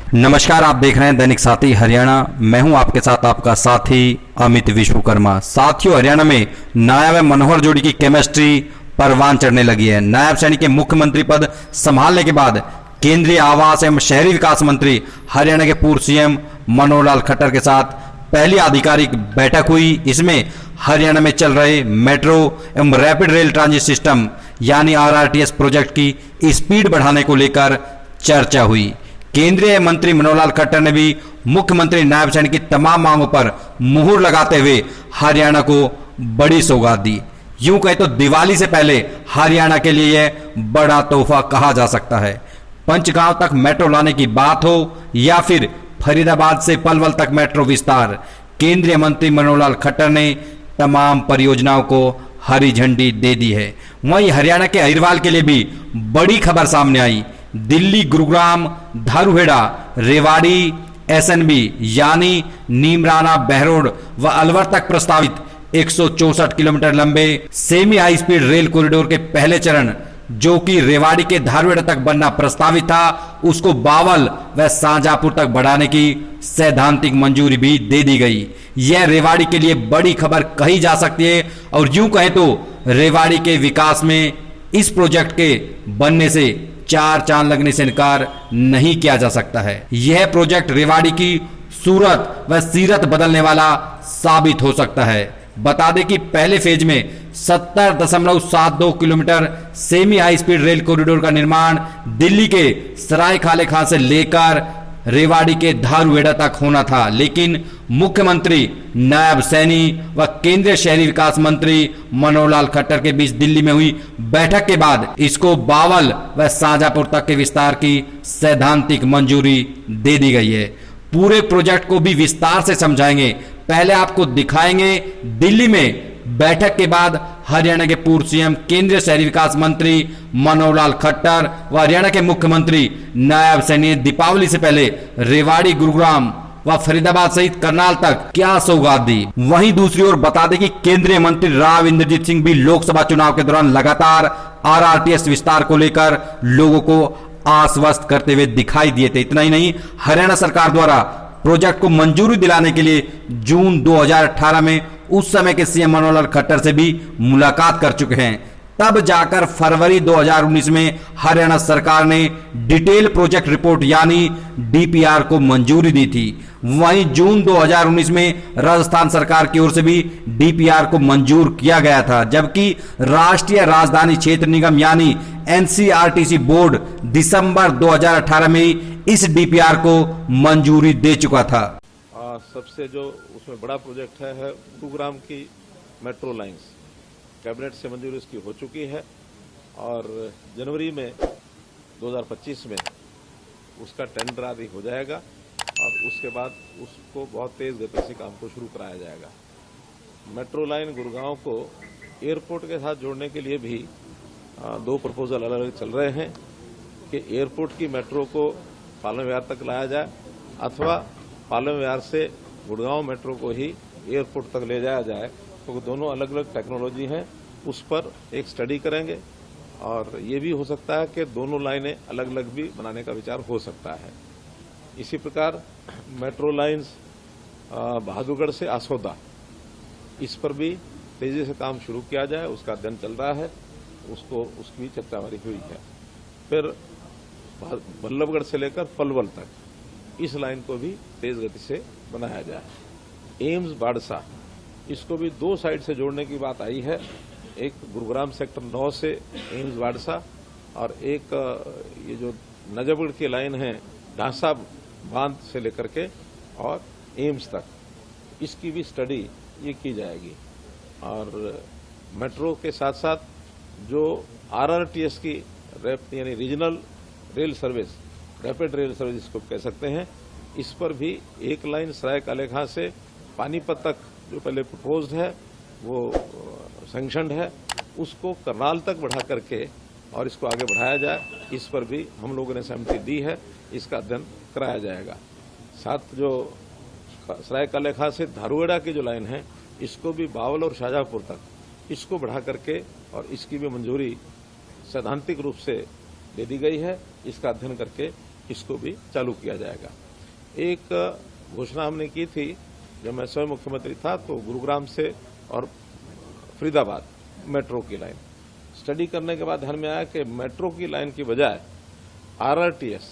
नमस्कार, आप देख रहे हैं दैनिक साथी हरियाणा। मैं हूं आपके साथ आपका साथी अमित विश्वकर्मा। साथियों, हरियाणा में नायब व मनोहर जोड़ी की केमिस्ट्री परवान चढ़ने लगी है। नायब सैनी के मुख्यमंत्री पद संभालने के बाद केंद्रीय आवास एवं शहरी विकास मंत्री हरियाणा के पूर्व सीएम मनोहर लाल खट्टर के साथ पहली आधिकारिक बैठक हुई। इसमें हरियाणा में चल रहे मेट्रो एवं रैपिड रेल ट्रांजिट सिस्टम यानी आरआरटीएस प्रोजेक्ट की स्पीड बढ़ाने को लेकर चर्चा हुई। केंद्रीय मंत्री मनोहर लाल खट्टर ने भी मुख्यमंत्री नायब सैनी की तमाम मांगों पर मुहर लगाते हुए हरियाणा को बड़ी सौगात दी। यूं कहे तो दिवाली से पहले हरियाणा के लिए यह बड़ा तोहफा कहा जा सकता है। पंचगांव तक मेट्रो लाने की बात हो या फिर फरीदाबाद से पलवल तक मेट्रो विस्तार, केंद्रीय मंत्री मनोहर लाल खट्टर ने तमाम परियोजनाओं को हरी झंडी दे दी है। वहीं हरियाणा के अहिरवाल के लिए भी बड़ी खबर सामने आई। दिल्ली, गुरुग्राम, धारूहेड़ा, रेवाड़ी, एसएनबी यानी नीमराना, बहरोड व अलवर तक प्रस्तावित 164 किलोमीटर लंबे semi high speed rail corridor के पहले चरण, जो कि रेवाड़ी के धारूहेड़ा तक बनना प्रस्तावित था, उसको बावल व शाहजहांपुर तक बढ़ाने की सैद्धांतिक मंजूरी भी दे दी गई। यह रेवाड़ी के लिए बड़ी खबर कही जा सकती है और यूं कहें तो रेवाड़ी के विकास में इस प्रोजेक्ट के बनने से चार चांद लगने से इनकार नहीं किया जा सकता है। यह प्रोजेक्ट रेवाड़ी की सूरत व सीरत बदलने वाला साबित हो सकता है। बता दें कि पहले फेज में 70.72 kilometre semi high speed rail corridor का निर्माण दिल्ली के सराय खाले खां से लेकर रेवाड़ी के धारूहेड़ा तक होना था, लेकिन मुख्यमंत्री नायब सैनी व केंद्रीय शहरी विकास मंत्री मनोहर लाल खट्टर के बीच दिल्ली में हुई बैठक के बाद इसको बावल व शाहजहांपुर तक के विस्तार की सैद्धांतिक मंजूरी दे दी गई है। पूरे प्रोजेक्ट को भी विस्तार से समझाएंगे। पहले आपको दिखाएंगे दिल्ली में बैठक के बाद हरियाणा के पूर्व सीएम केंद्रीय शहरी विकास मंत्री मनोहर लाल खट्टर व हरियाणा के मुख्यमंत्री नायब सैनी ने दीपावली से पहले रेवाड़ी, गुरुग्राम व फरीदाबाद सहित करनाल तक क्या सौगात दी। वहीं दूसरी ओर बता दें कि केंद्रीय मंत्री राव इंद्रजीत सिंह भी लोकसभा चुनाव के दौरान लगातार आरआरटीएस विस्तार को लेकर लोगों को आश्वस्त करते हुए दिखाई दिए थे। इतना ही नहीं, हरियाणा सरकार द्वारा प्रोजेक्ट को मंजूरी दिलाने के लिए जून 2018 में उस समय के सीएम मनोहर लाल खट्टर से भी मुलाकात कर चुके हैं। तब जाकर फरवरी 2019 में हरियाणा सरकार ने डिटेल प्रोजेक्ट रिपोर्ट यानी डीपीआर को मंजूरी दी थी। वहीं जून 2019 में राजस्थान सरकार की ओर से भी डीपीआर को मंजूर किया गया था, जबकि राष्ट्रीय राजधानी क्षेत्र निगम यानी एनसीआरटीसी बोर्ड दिसंबर 2018 में इस डीपीआर को मंजूरी दे चुका था। सबसे जो उसमें बड़ा प्रोजेक्ट है गुरुग्राम की मेट्रो लाइंस, कैबिनेट से मंजूरी इसकी हो चुकी है और जनवरी में 2025 में उसका टेंडर आदि हो जाएगा और उसके बाद उसको बहुत तेज गति से काम को शुरू कराया जाएगा। मेट्रो लाइन गुरुग्राम को एयरपोर्ट के साथ जोड़ने के लिए भी दो प्रपोजल अलग अलग चल रहे हैं कि एयरपोर्ट की मेट्रो को पालम विहार तक लाया जाए अथवा पालम विहार से गुड़गांव मेट्रो को ही एयरपोर्ट तक ले जाया जाए। तो दोनों अलग अलग टेक्नोलॉजी हैं, उस पर एक स्टडी करेंगे और ये भी हो सकता है कि दोनों लाइनें अलग अलग भी बनाने का विचार हो सकता है। इसी प्रकार मेट्रो लाइन्स बहादुरगढ़ से आसोदा, इस पर भी तेजी से काम शुरू किया जाए, उसका अध्ययन चल रहा है, उसकी भी चर्चा हमारी हुई है। फिर बल्लभगढ़ से लेकर पलवल तक इस लाइन को भी तेज गति से बनाया जाए। एम्स बाड़सा, इसको भी दो साइड से जोड़ने की बात आई है, एक गुरुग्राम सेक्टर 9 से एम्स बाड़सा और एक ये जो नजफगढ़ की लाइन है ढांसा बांध से लेकर के और एम्स तक, इसकी भी स्टडी ये की जाएगी। और मेट्रो के साथ साथ जो आरआरटीएस की यानी regional rail service, rapid rail service इसको कह सकते हैं, इस पर भी एक लाइन सराय काले खां से पानीपत तक जो पहले प्रपोज्ड है वो सैंक्शनड है, उसको करनाल तक बढ़ा करके और इसको आगे बढ़ाया जाए, इस पर भी हम लोगों ने सहमति दी है, इसका अध्ययन कराया जाएगा। साथ जो सराय काले खां से धारूहेड़ा की जो लाइन है, इसको भी बावल और शाहजहांपुर तक इसको बढ़ा करके और इसकी भी मंजूरी सैद्धांतिक रूप से दे दी गई है, इसका अध्ययन करके इसको भी चालू किया जाएगा। एक घोषणा हमने की थी जब मैं स्वयं मुख्यमंत्री था, तो गुरुग्राम से और फरीदाबाद मेट्रो की लाइन स्टडी करने के बाद ध्यान में आया कि मेट्रो की लाइन की बजाय आरआरटीएस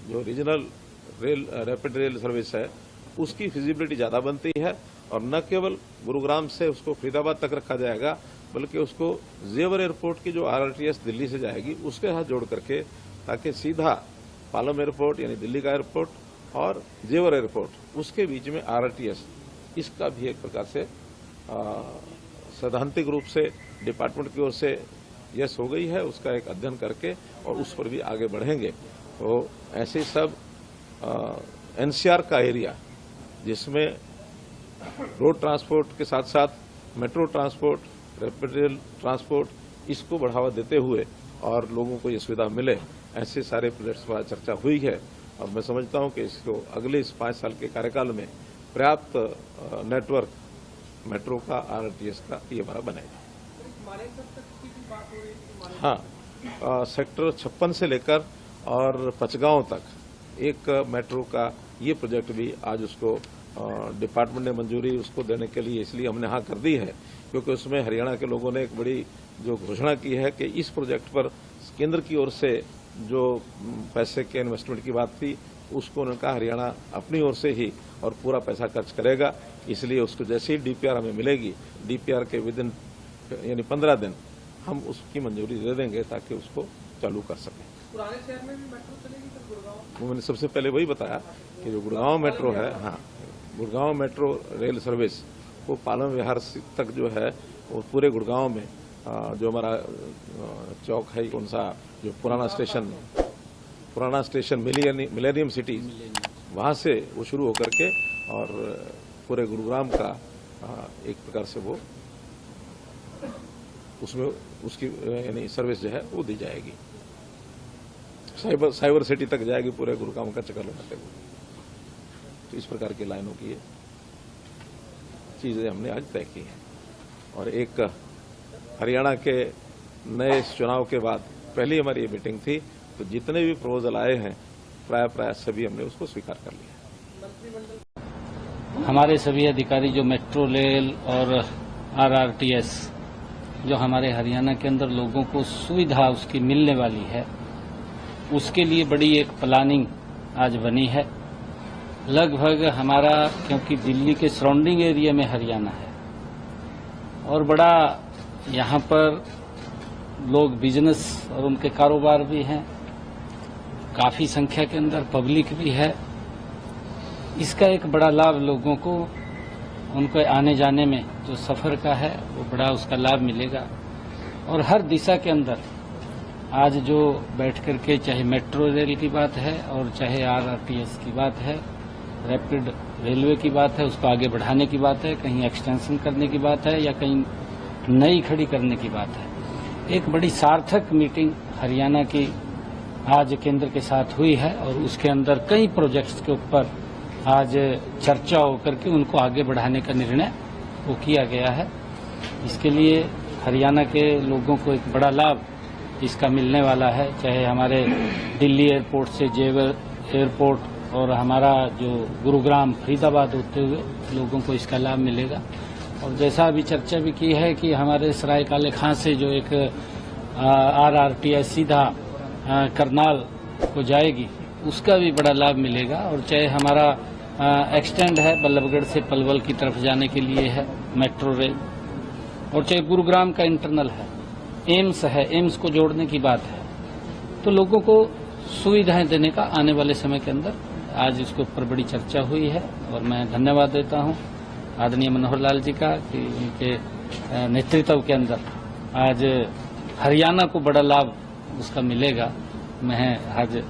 जो regional rail rapid rail service है उसकी फिजिबिलिटी ज्यादा बनती है, और न केवल गुरुग्राम से उसको फरीदाबाद तक रखा जाएगा बल्कि उसको जेवर एयरपोर्ट की जो आरआरटीएस दिल्ली से जाएगी उसके साथ जोड़ करके, ताकि सीधा पालम एयरपोर्ट यानी दिल्ली का एयरपोर्ट और जेवर एयरपोर्ट उसके बीच में आरआरटीएस, इसका भी एक प्रकार से सैद्धांतिक रूप से डिपार्टमेंट की ओर से यस हो गई है। उसका एक अध्ययन करके और उस पर भी आगे बढ़ेंगे। तो ऐसे सब एनसीआर का एरिया जिसमें रोड ट्रांसपोर्ट के साथ साथ metro transport, rapid rail transport, इसको बढ़ावा देते हुए और लोगों को ये सुविधा मिले, ऐसे सारे प्रोजेक्ट्स पर चर्चा हुई है। और मैं समझता हूं कि इसको अगले इस 5 साल के कार्यकाल में पर्याप्त नेटवर्क मेट्रो का, आरआरटीएस का ये हमारा बनेगा। हाँ, सेक्टर 56 से लेकर और पचगांव तक एक मेट्रो का ये प्रोजेक्ट भी आज उसको डिपार्टमेंट ने मंजूरी उसको देने के लिए इसलिए हमने हाँ कर दी है, क्योंकि उसमें हरियाणा के लोगों ने एक बड़ी जो घोषणा की है कि इस प्रोजेक्ट पर केंद्र की ओर से जो पैसे के इन्वेस्टमेंट की बात थी उसको उन्होंने कहा हरियाणा अपनी ओर से ही और पूरा पैसा खर्च करेगा। इसलिए उसको जैसे ही डीपीआर हमें मिलेगी, डीपीआर के विदिन यानी 15 दिन हम उसकी मंजूरी दे देंगे ताकि उसको चालू कर सकें। पुराने शहर में भी मेट्रो चलेगी सर? गुड़गांव मैंने सबसे पहले वही बताया कि जो गुड़गांव मेट्रो है, हाँ, गुड़गांव मेट्रो रेल सर्विस वो पालम विहार तक जो है वो पूरे गुड़गांव में जो हमारा चौक है कौन सा, जो पुराना स्टेशन मिलेनियम सिटी, वहां से वो शुरू होकर के और पूरे गुरुग्राम का एक प्रकार से वो उसमें उसकी यानी सर्विस जो है वो दी जाएगी, साइबर सिटी तक जाएगी पूरे गुरुग्राम का चक्कर लगाते हुए। तो इस प्रकार की लाइनों की चीजें हमने आज तय की हैं। और एक हरियाणा के नए चुनाव के बाद पहली हमारी ये मीटिंग थी, तो जितने भी प्रपोजल आए हैं प्राय सभी हमने उसको स्वीकार कर लिया। हमारे सभी अधिकारी जो मेट्रो रेल और आरआरटीएस जो हमारे हरियाणा के अंदर लोगों को सुविधा उसकी मिलने वाली है, उसके लिए बड़ी एक प्लानिंग आज बनी है। लगभग हमारा, क्योंकि दिल्ली के सराउंडिंग एरिया में हरियाणा है और बड़ा यहाँ पर लोग बिजनेस और उनके कारोबार भी हैं, काफी संख्या के अंदर पब्लिक भी है। इसका एक बड़ा लाभ लोगों को उनको आने जाने में जो सफर का है वो बड़ा उसका लाभ मिलेगा। और हर दिशा के अंदर आज जो बैठ करके चाहे मेट्रो रेल की बात है और चाहे आरआरटीएस की बात है, रैपिड रेलवे की बात है, उसको आगे बढ़ाने की बात है, कहीं एक्सटेंशन करने की बात है या कहीं नई खड़ी करने की बात है। एक बड़ी सार्थक मीटिंग हरियाणा की आज केंद्र के साथ हुई है और उसके अंदर कई प्रोजेक्ट्स के ऊपर आज चर्चा होकर के उनको आगे बढ़ाने का निर्णय वो किया गया है। इसके लिए हरियाणा के लोगों को एक बड़ा लाभ इसका मिलने वाला है, चाहे हमारे दिल्ली एयरपोर्ट से जेवर एयरपोर्ट और हमारा जो गुरुग्राम फरीदाबाद होते हुए लोगों को इसका लाभ मिलेगा। और जैसा अभी चर्चा भी की है कि हमारे सराय काले खां से जो एक आरआरटीएस सीधा करनाल को जाएगी, उसका भी बड़ा लाभ मिलेगा। और चाहे हमारा एक्सटेंड है बल्लभगढ़ से पलवल की तरफ जाने के लिए है मेट्रो रेल, और चाहे गुरुग्राम का इंटरनल है, एम्स है, एम्स को जोड़ने की बात है, तो लोगों को सुविधाएं देने का आने वाले समय के अंदर आज इसके ऊपर बड़ी चर्चा हुई है। और मैं धन्यवाद देता हूं आदरणीय मनोहर लाल जी का कि उनके नेतृत्व के अंदर आज हरियाणा को बड़ा लाभ उसका मिलेगा। मैं आज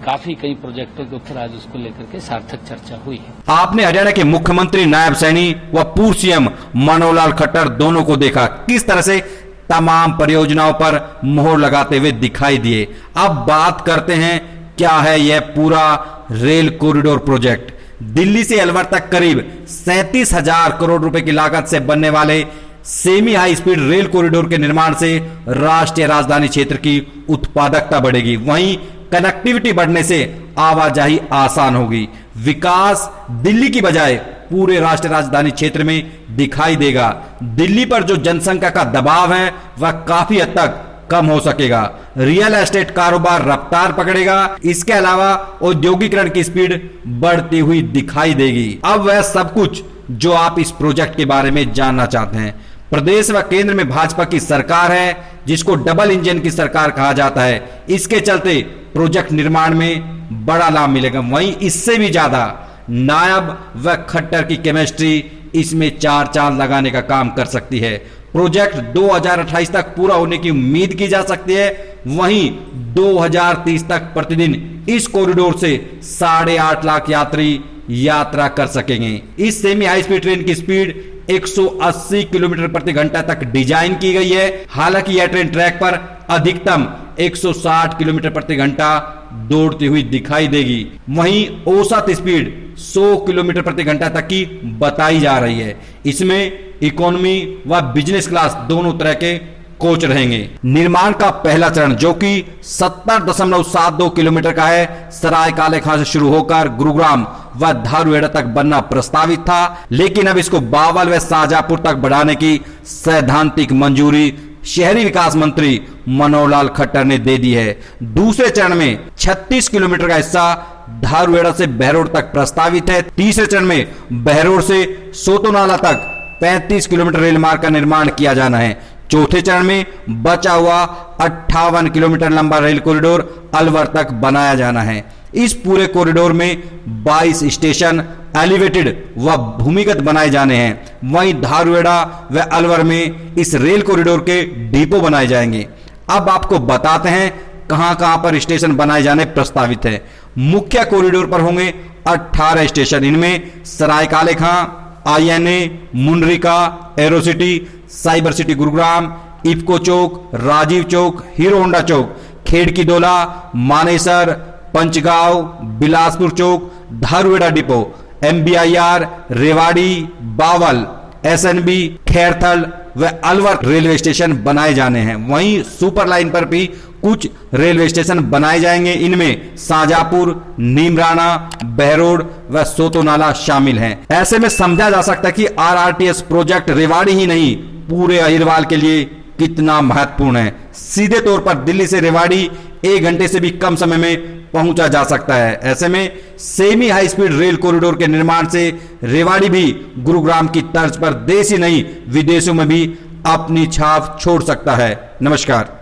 काफी कई प्रोजेक्टों के ऊपर आज उसको लेकर के सार्थक चर्चा हुई है। आपने हरियाणा के मुख्यमंत्री, नायब सैनी व पूर्व सीएम मनोहर लाल खट्टर दोनों को देखा, किस तरह से तमाम परियोजनाओं पर मोहर लगाते हुए दिखाई दिए। अब बात करते हैं क्या है यह पूरा रेल कॉरिडोर प्रोजेक्ट। दिल्ली से अलवर तक करीब 37,000 करोड़ रुपए की लागत से बनने वाले semi high speed rail corridor के निर्माण से राष्ट्रीय राजधानी क्षेत्र की उत्पादकता बढ़ेगी, वहीं कनेक्टिविटी बढ़ने से आवाजाही आसान होगी। विकास दिल्ली की बजाय पूरे राष्ट्रीय राजधानी क्षेत्र में दिखाई देगा। दिल्ली पर जो जनसंख्या का दबाव है वह काफी हद तक कम हो सकेगा। रियल एस्टेट कारोबार रफ्तार पकड़ेगा। इसके अलावा औद्योगिकरण की स्पीड बढ़ती हुई दिखाई देगी। अब वह सब कुछ जो आप इस प्रोजेक्ट के बारे में जानना चाहते हैं। प्रदेश व केंद्र में भाजपा की सरकार है, जिसको डबल इंजन की सरकार कहा जाता है। इसके चलते प्रोजेक्ट निर्माण में बड़ा लाभ मिलेगा। वहीं इससे भी ज्यादा नायब व खट्टर की केमिस्ट्री इसमें चार चांद लगाने का काम कर सकती है। प्रोजेक्ट 2028 तक पूरा होने की उम्मीद की जा सकती है। वहीं 2030 तक प्रतिदिन इस कॉरिडोर से 8.5 लाख यात्री यात्रा कर सकेंगे। इस सेमी हाई स्पीड ट्रेन की स्पीड 180 किलोमीटर प्रति घंटा तक डिजाइन की गई है। हालांकि यह ट्रेन ट्रैक पर अधिकतम 160 किलोमीटर प्रति घंटा दौड़ती हुई दिखाई देगी। वहीं औसत स्पीड 100 किलोमीटर प्रति घंटा तक की बताई जा रही है। इसमें इकोनॉमी व बिजनेस क्लास दोनों तरह के कोच रहेंगे। निर्माण का पहला चरण जो कि 70.72 किलोमीटर का है, सराय काले खां से शुरू होकर गुरुग्राम व धारूहेड़ा तक बनना प्रस्तावित था, लेकिन अब इसको बावल व शाहजहांपुर तक बढ़ाने की सैद्धांतिक मंजूरी शहरी विकास मंत्री मनोहर लाल खट्टर ने दे दी है। दूसरे चरण में 36 किलोमीटर का हिस्सा धारूहेड़ा से बहरोड तक प्रस्तावित है। तीसरे चरण में बहरोड से सोतोनाला तक 35 किलोमीटर रेल मार्ग का निर्माण किया जाना है। चौथे चरण में बचा हुआ 58 किलोमीटर लंबा रेल कॉरिडोर अलवर तक बनाया जाना है। इस पूरे कॉरिडोर में 22 स्टेशन एलिवेटेड व भूमिगत बनाए जाने हैं। वहीं धारूहेड़ा व अलवर में इस रेल कॉरिडोर के डिपो बनाए जाएंगे। अब आपको बताते हैं कहां कहां पर स्टेशन बनाए जाने प्रस्तावित है। मुख्य कॉरिडोर पर होंगे 18 स्टेशन। इनमें Sarai Kale Khan, INA, Munirka, Aerocity, Cyber City Gurugram, IFFCO Chowk, Rajiv Chowk, Hero Honda Chowk, Kherki Daula, Manesar, Panchgaon, Bilaspur Chowk, Dharuhera depot, MBIR, Rewari, Bawal, SNB, Khairthal व अलवर रेलवे स्टेशन बनाए जाने हैं। वहीं सुपर लाइन पर भी कुछ रेलवे स्टेशन बनाए जाएंगे। इनमें शाहजहांपुर, नीमराना, बहरोड व सोतोनाला शामिल हैं। ऐसे में समझा जा सकता है कि RRTS प्रोजेक्ट रेवाड़ी ही नहीं पूरे अहिरवाल के लिए कितना महत्वपूर्ण है। सीधे तौर पर दिल्ली से रेवाड़ी 1 घंटे से भी कम समय में पहुंचा जा सकता है। ऐसे में semi high speed rail corridor के निर्माण से रेवाड़ी भी गुरुग्राम की तर्ज पर देश ही नहीं विदेशों में भी अपनी छाप छोड़ सकता है। नमस्कार।